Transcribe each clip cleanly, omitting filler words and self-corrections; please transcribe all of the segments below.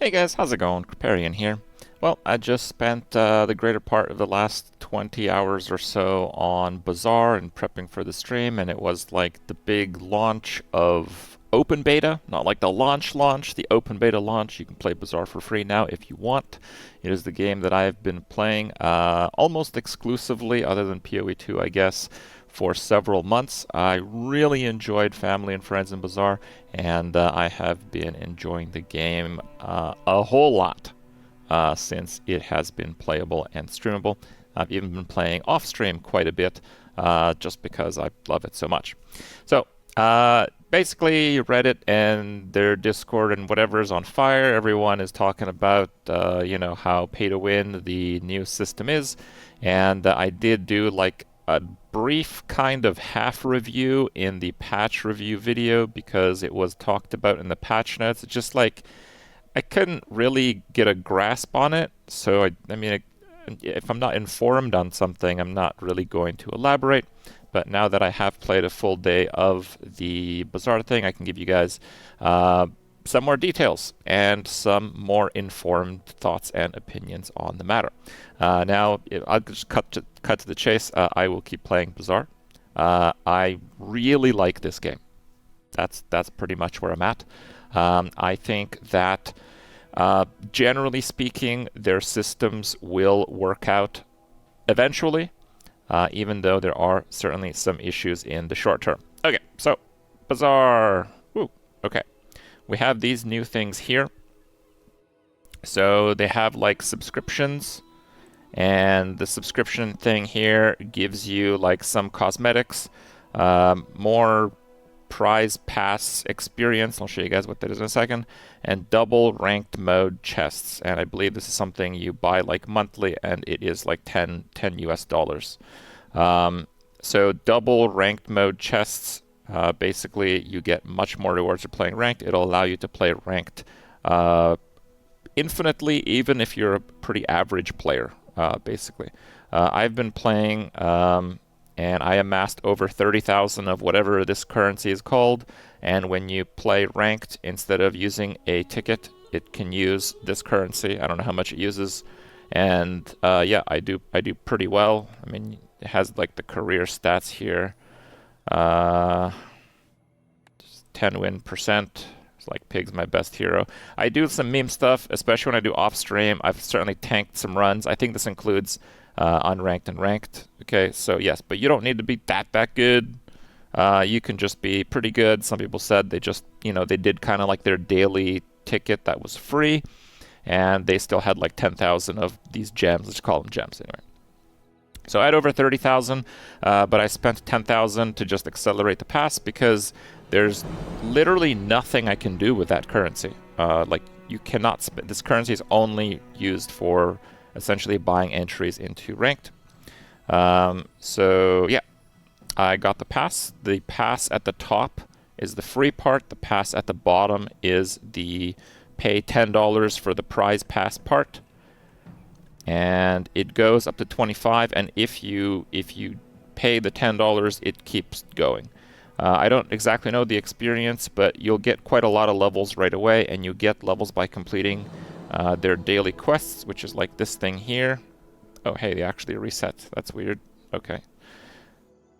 Hey guys, how's it going? Kripparrian here. Well, I just spent the greater part of the last 20 hours or so on Bazaar and prepping for the stream, and it was like the big launch of open beta, not like the launch, the open beta launch. You can play Bazaar for free now if you want. It is the game that I've been playing almost exclusively, other than PoE 2, I guess, for several months. I really enjoyed Family and Friends in Bazaar, and I have been enjoying the game a whole lot since it has been playable and streamable. I've even been playing off-stream quite a bit just because I love it so much. So basically, Reddit and their Discord and whatever is on fire. Everyone is talking about how pay to win the new system is, and I did do like a brief kind of half review in the patch review video because it was talked about in the patch notes. It's just like I couldn't really get a grasp on it. So I mean, if I'm not informed on something, I'm not really going to elaborate. But now that I have played a full day of the Bazaar thing, I can give you guys some more details and some more informed thoughts and opinions on the matter. Now, I'll just cut to the chase. I will keep playing Bazaar. I really like this game. That's pretty much where I'm at. I think that generally speaking, their systems will work out eventually, even though there are certainly some issues in the short term. Okay, so Bazaar. Ooh, okay. We have these new things here. So they have like subscriptions, and the subscription thing here gives you like some cosmetics, more prize pass experience. I'll show you guys what that is in a second, and double ranked mode chests. And I believe this is something you buy like monthly, and it is like 10 US dollars. So double ranked mode chests. Basically, you get much more rewards for playing ranked. It'll allow you to play ranked infinitely, even if you're a pretty average player, basically. I've been playing, and I amassed over 30,000 of whatever this currency is called. And when you play ranked, instead of using a ticket, it can use this currency. I don't know how much it uses. And yeah, I do pretty well. I mean, it has like the career stats here. 10 win percent. It's like Pig's my best hero. I do some meme stuff, especially when I do off stream. I've certainly tanked some runs. I think this includes unranked and ranked. Okay, so yes, but you don't need to be that good. You can just be pretty good. Some people said they just, they did kind of like their daily ticket that was free, and they still had like 10,000 of these gems. Let's call them gems anyway. So I had over 30,000, but I spent 10,000 to just accelerate the pass because there's literally nothing I can do with that currency. Like you cannot spend. This currency is only used for essentially buying entries into ranked. So yeah, I got the pass. The pass at the top is the free part. The pass at the bottom is the pay $10 for the prize pass part. And it goes up to 25, and if you pay the $10, it keeps going. I don't exactly know the experience, but you'll get quite a lot of levels right away, and you get levels by completing their daily quests, which is like this thing here. Oh, hey, they actually reset. That's weird. Okay.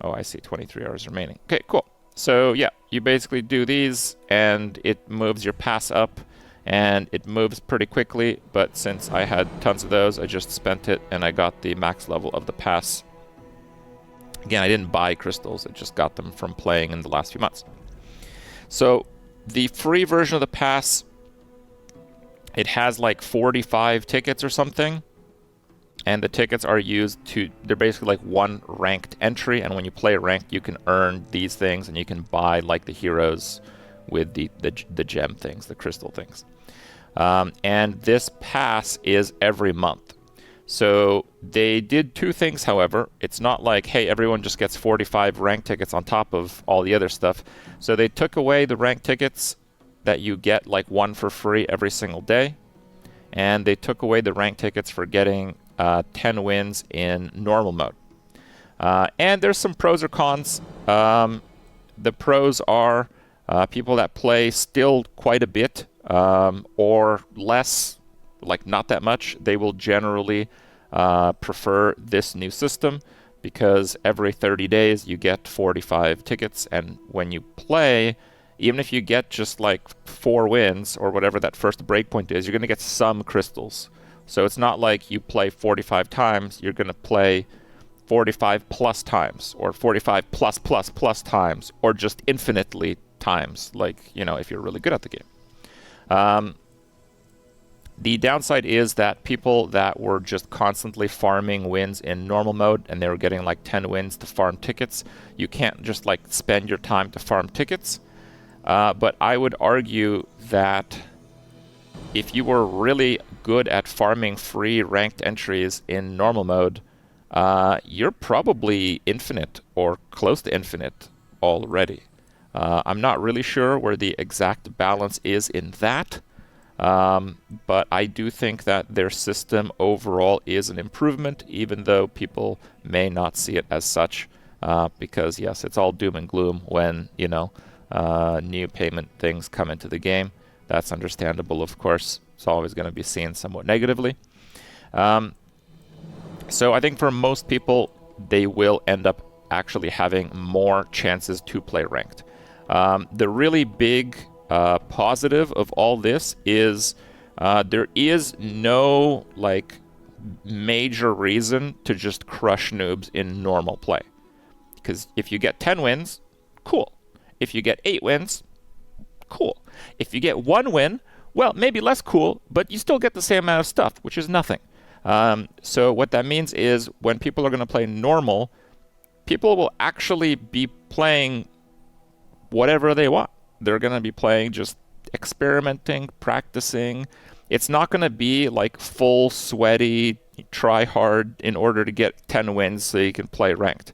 Oh, I see. 23 hours remaining. Okay, cool. So yeah, you basically do these, and it moves your pass up. And it moves pretty quickly, but since I had tons of those, I just spent it and I got the max level of the pass. Again, I didn't buy crystals, I just got them from playing in the last few months. So the free version of the pass, it has like 45 tickets or something, and the tickets are used they're basically like one ranked entry, and when you play ranked, you can earn these things and you can buy like the heroes with the gem things, the crystal things. And this pass is every month. So they did two things, however. It's not like, hey, everyone just gets 45 ranked tickets on top of all the other stuff. So they took away the ranked tickets that you get like one for free every single day. And they took away the ranked tickets for getting 10 wins in normal mode. And there's some pros or cons. The pros are people that play still quite a bit or less, like not that much, they will generally prefer this new system, because every 30 days you get 45 tickets, and when you play, even if you get just like 4 wins or whatever that first breakpoint is, you're going to get some crystals. So it's not like you play 45 times, you're going to play 45 plus times, or 45 plus plus plus times, or just infinitely times, like, you know, if you're really good at the game. The downside is that people that were just constantly farming wins in normal mode, and they were getting like 10 wins to farm tickets, you can't just like spend your time to farm tickets. But I would argue that if you were really good at farming free ranked entries in normal mode, you're probably infinite or close to infinite already. I'm not really sure where the exact balance is in that, but I do think that their system overall is an improvement, even though people may not see it as such, because yes, it's all doom and gloom when, you know, new payment things come into the game. That's understandable, of course. It's always going to be seen somewhat negatively. So I think for most people, they will end up actually having more chances to play ranked. The really big positive of all this is there is no like major reason to just crush noobs in normal play. Because if you get 10 wins, cool. If you get 8 wins, cool. If you get 1 win, well, maybe less cool, but you still get the same amount of stuff, which is nothing. So what that means is when people are going to play normal, people will actually be playing whatever they want. They're going to be playing just experimenting, practicing. It's not going to be like full sweaty, try hard in order to get 10 wins so you can play ranked.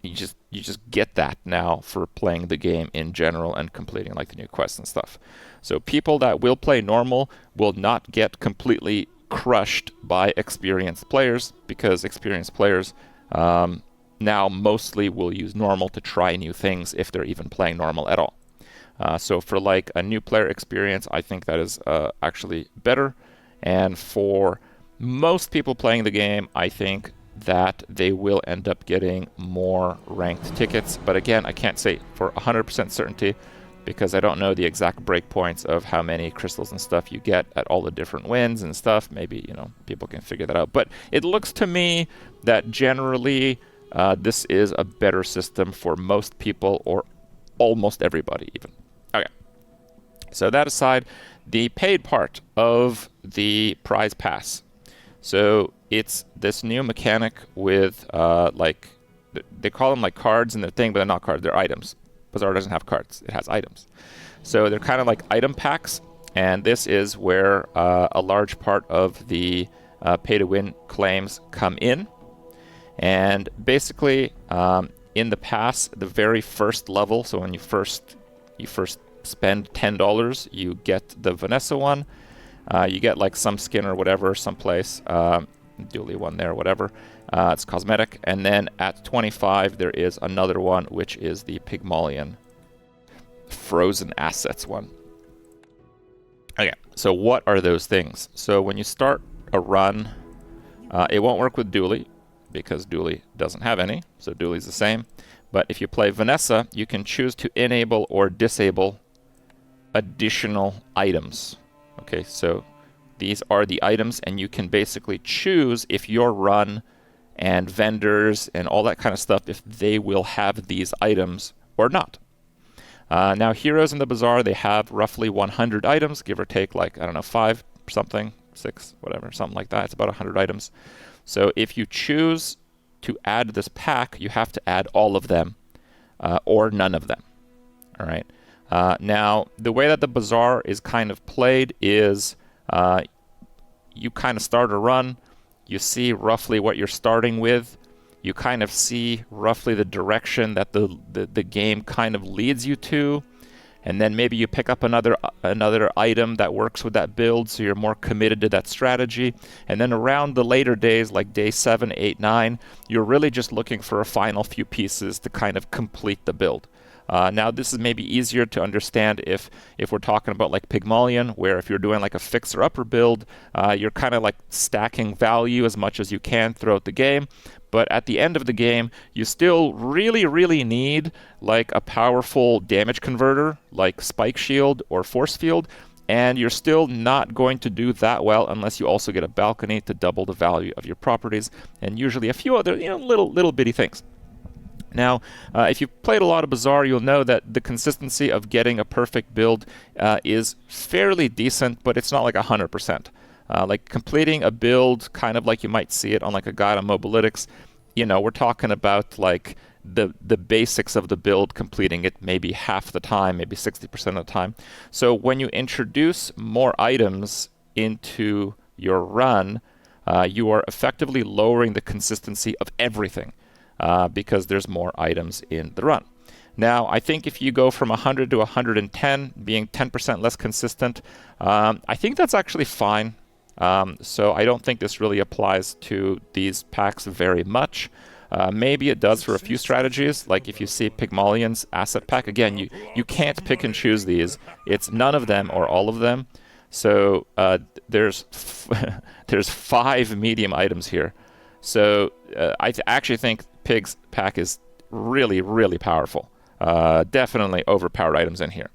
You just get that now for playing the game in general and completing like the new quests and stuff. So people that will play normal will not get completely crushed by experienced players, because experienced players now mostly will use normal to try new things if they're even playing normal at all. So for like a new player experience, I think that is actually better. And for most people playing the game, I think that they will end up getting more ranked tickets. But again, I can't say for 100% certainty, because I don't know the exact breakpoints of how many crystals and stuff you get at all the different wins and stuff. Maybe, you know, people can figure that out. But it looks to me that generally this is a better system for most people, or almost everybody even. Okay. So that aside, the paid part of the prize pass. So it's this new mechanic with like, they call them like cards in their thing, but they're not cards, they're items. Bazaar doesn't have cards, it has items. So they're kind of like item packs, and this is where a large part of the pay-to-win claims come in. And basically, in the pass, the very first level, so when you first spend $10, you get the Vanessa one. You get like some skin or whatever, someplace, dually one there, whatever. It's cosmetic. And then at 25, there is another one, which is the Pygmalion Frozen Assets one. Okay, so what are those things? So when you start a run, it won't work with dually, because dually doesn't have any, so dually's the same. But if you play Vanessa, you can choose to enable or disable additional items. Okay, so these are the items, and you can basically choose if your run and vendors and all that kind of stuff, if they will have these items or not. Now, heroes in the Bazaar, they have roughly 100 items, give or take, like, I don't know, 5 something, 6, whatever, something like that. It's about 100 items. So if you choose to add this pack, you have to add all of them or none of them. All right. Now, the way that the Bazaar is kind of played is you kind of start a run, you see roughly what you're starting with, you kind of see roughly the direction that the game kind of leads you to, and then maybe you pick up another item that works with that build, so you're more committed to that strategy. And then around the later days, like day 7, 8, 9, you're really just looking for a final few pieces to kind of complete the build. Now, this is maybe easier to understand if we're talking about like Pygmalion, where if you're doing like a fixer-upper build, you're kind of like stacking value as much as you can throughout the game. But at the end of the game, you still really, really need like a powerful damage converter, like Spike Shield or Force Field, and you're still not going to do that well unless you also get a balcony to double the value of your properties, and usually a few other little bitty things. Now, if you've played a lot of Bazaar, you'll know that the consistency of getting a perfect build is fairly decent, but it's not like 100%. Like completing a build, kind of like you might see it on like a guide on Mobalytics, we're talking about like the basics of the build, completing it maybe half the time, maybe 60% of the time. So when you introduce more items into your run, you are effectively lowering the consistency of everything. Because there's more items in the run. Now, I think if you go from 100 to 110, being 10% less consistent, I think that's actually fine. So I don't think this really applies to these packs very much. Maybe it does for a few strategies, like if you see Pygmalion's asset pack. Again, you can't pick and choose these. It's none of them or all of them. So there's 5 medium items here. So I actually think Pig's pack is really, really powerful. Definitely overpowered items in here.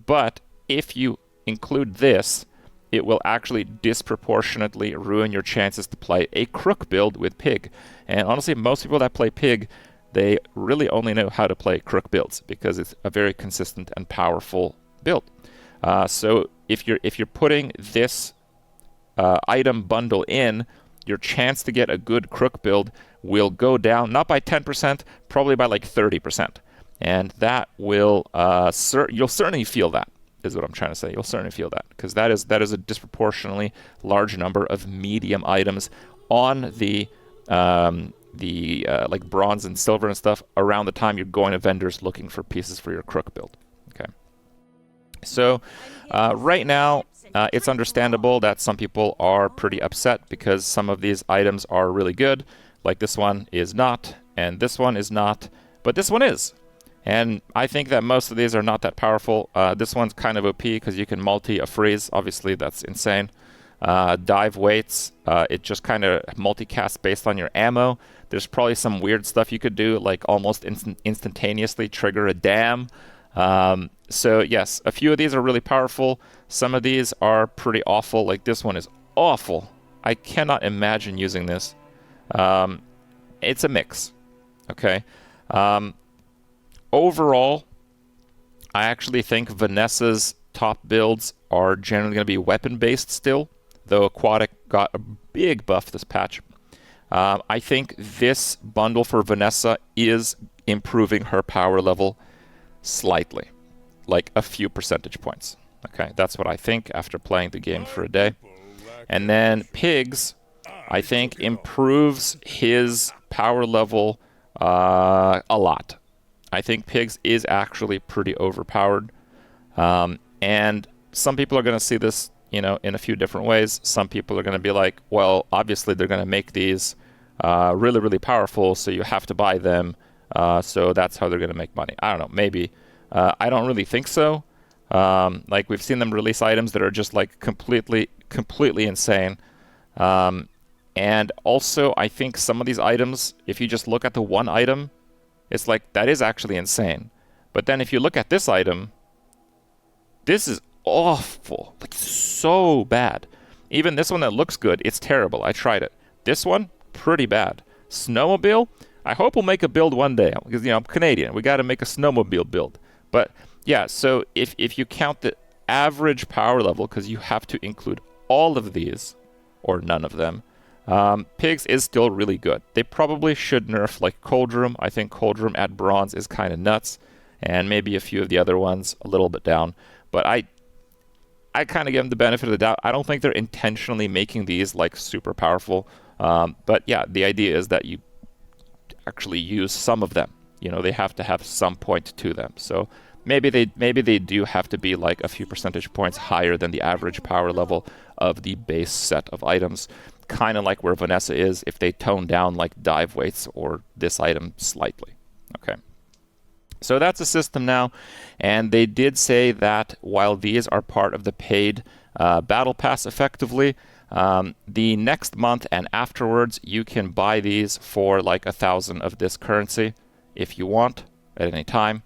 But if you include this, it will actually disproportionately ruin your chances to play a Crook build with Pig. And honestly, most people that play Pig, they really only know how to play Crook builds because it's a very consistent and powerful build. So if you're putting this item bundle in, your chance to get a good Crook build will go down, not by 10%, probably by like 30%. And that will, you'll certainly feel that, is what I'm trying to say. You'll certainly feel that, because that is a disproportionately large number of medium items on the like bronze and silver and stuff around the time you're going to vendors looking for pieces for your Crook build. Okay. So right now, it's understandable that some people are pretty upset because some of these items are really good, like this one is not, and this one is not, but this one is. And I think that most of these are not that powerful. This one's kind of OP because you can multi a freeze. Obviously, that's insane. Dive weights, it just kind of multicasts based on your ammo. There's probably some weird stuff you could do, like almost instantaneously trigger a dam. So yes, a few of these are really powerful. Some of these are pretty awful. Like this one is awful. I cannot imagine using this. It's a mix. Okay. Overall, I actually think Vanessa's top builds are generally going to be weapon-based still, though Aquatic got a big buff this patch. I think this bundle for Vanessa is improving her power level slightly, like a few percentage points. Okay, that's what I think after playing the game for a day. And then Pigs, I think, improves his power level a lot. I think Pigs is actually pretty overpowered. And some people are going to see this, in a few different ways. Some people are going to be like, well, obviously they're going to make these really, really powerful, so you have to buy them. So that's how they're going to make money. I don't know, maybe. I don't really think so. Like we've seen them release items that are just like completely insane. And also, I think some of these items, if you just look at the one item, it's like, that is actually insane. But then if you look at this item, this is awful. Like, so bad. Even this one that looks good, it's terrible. I tried it. This one, pretty bad. Snowmobile, I hope we'll make a build one day. Because, I'm Canadian. We got to make a snowmobile build. But, yeah, so if you count the average power level, because you have to include all of these, or none of them, Pigs is still really good. They probably should nerf like Coldroom. I think Coldroom at bronze is kind of nuts, and maybe a few of the other ones a little bit down. But I kind of give them the benefit of the doubt. I don't think they're intentionally making these like super powerful. But yeah, the idea is that you actually use some of them. They have to have some point to them. So maybe they do have to be like a few percentage points higher than the average power level of the base set of items. Kind of like where Vanessa is if they tone down like dive weights or this item slightly. Okay. So that's a system now, and they did say that while these are part of the paid battle pass effectively, the next month and afterwards you can buy these for like 1,000 of this currency if you want at any time,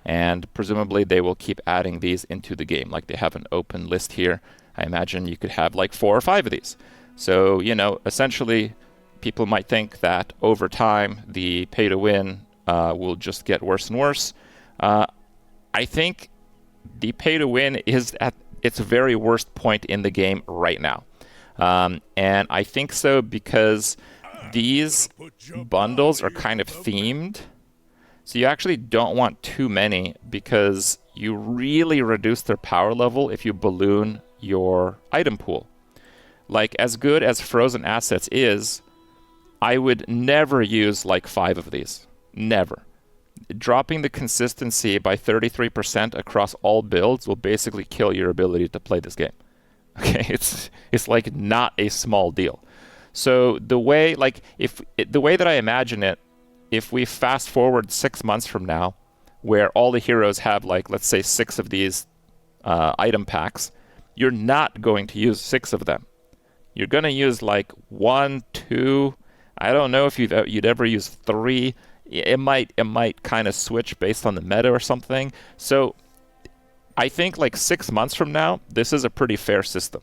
and presumably they will keep adding these into the game. Like they have an open list here. I imagine you could have like 4 or 5 of these. So, you know, essentially people might think that over time the pay to win will just get worse and worse. I think the pay to win is at its very worst point in the game right now. And I think so because these bundles are kind of themed. So you actually don't want too many because you really reduce their power level if you balloon your item pool. Like, as good as Frozen Assets is, I would never use like 5 of these. Never. Dropping the consistency by 33% across all builds will basically kill your ability to play this game. Okay, it's like not a small deal. So the way that I imagine it, if we fast forward 6 months from now, where all the heroes have like, let's say 6 of these item packs, you're not going to use 6 of them. You're going to use like 1, 2. I don't know if you'd ever use 3. It might kind of switch based on the meta or something. So I think like 6 months from now, this is a pretty fair system.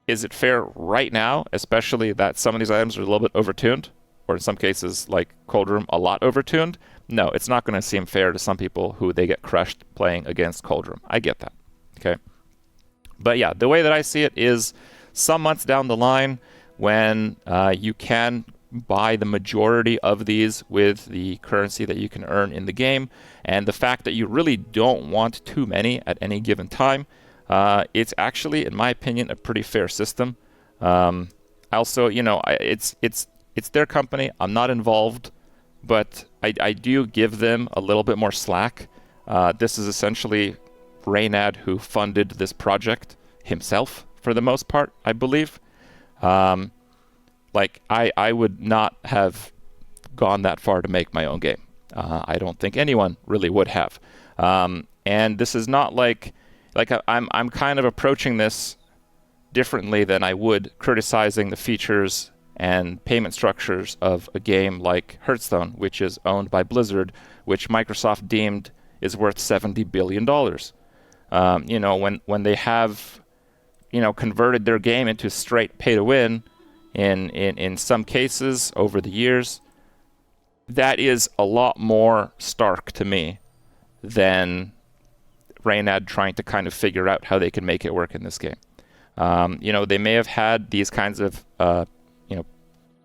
Is it fair right now, especially that some of these items are a little bit overtuned, or in some cases like Cold Room a lot overtuned? No, it's not going to seem fair to some people who they get crushed playing against Cold Room. I get that. Okay. But yeah, the way that I see it is some months down the line when you can buy the majority of these with the currency that you can earn in the game, and the fact that you really don't want too many at any given time, it's actually, in my opinion, a pretty fair system. Also, you know, it's their company. I'm not involved, but I do give them a little bit more slack. This is essentially Reynad who funded this project himself for the most part, I believe. Like, I would not have gone that far to make my own game. I don't think anyone really would have. And this is not like I'm kind of approaching this differently than I would criticizing the features and payment structures of a game like Hearthstone, which is owned by Blizzard, which Microsoft deemed is worth $70 billion. You know, when they have, you know, converted their game into straight pay to win in some cases over the years, that is a lot more stark to me than Reynad trying to kind of figure out how they can make it work in this game. You know, they may have had these kinds of you know,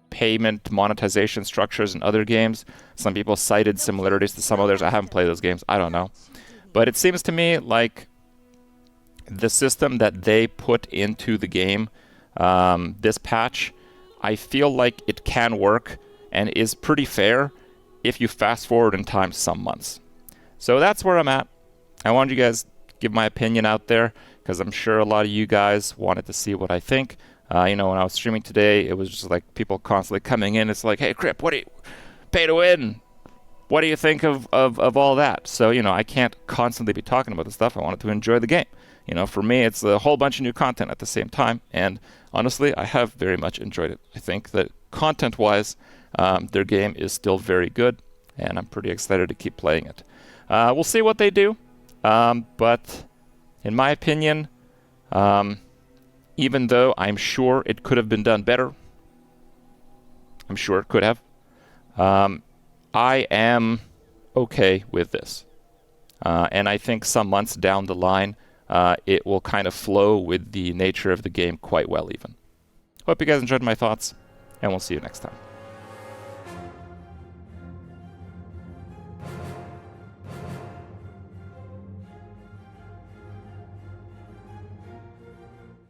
payment monetization structures in other games. Some people cited similarities to some others. I haven't played those games. I don't know. But it seems to me like the system that they put into the game, this patch, I feel like it can work and is pretty fair if you fast forward in time some months. So that's where I'm at. I wanted you guys to give my opinion out there because I'm sure a lot of you guys wanted to see what I think. You know, when I was streaming today, it was just like people constantly coming in. It's like, hey, Kripp, what do you pay to win? What do you think of all that? So, you know, I can't constantly be talking about this stuff. I wanted to enjoy the game. You know, for me, it's a whole bunch of new content at the same time. And honestly, I have very much enjoyed it. I think that content-wise, their game is still very good, and I'm pretty excited to keep playing it. We'll see what they do. But in my opinion, even though I'm sure it could have been done better, I'm sure it could have, I am okay with this. And I think some months down the line, it will kind of flow with the nature of the game quite well even. Hope you guys enjoyed my thoughts, and we'll see you next time.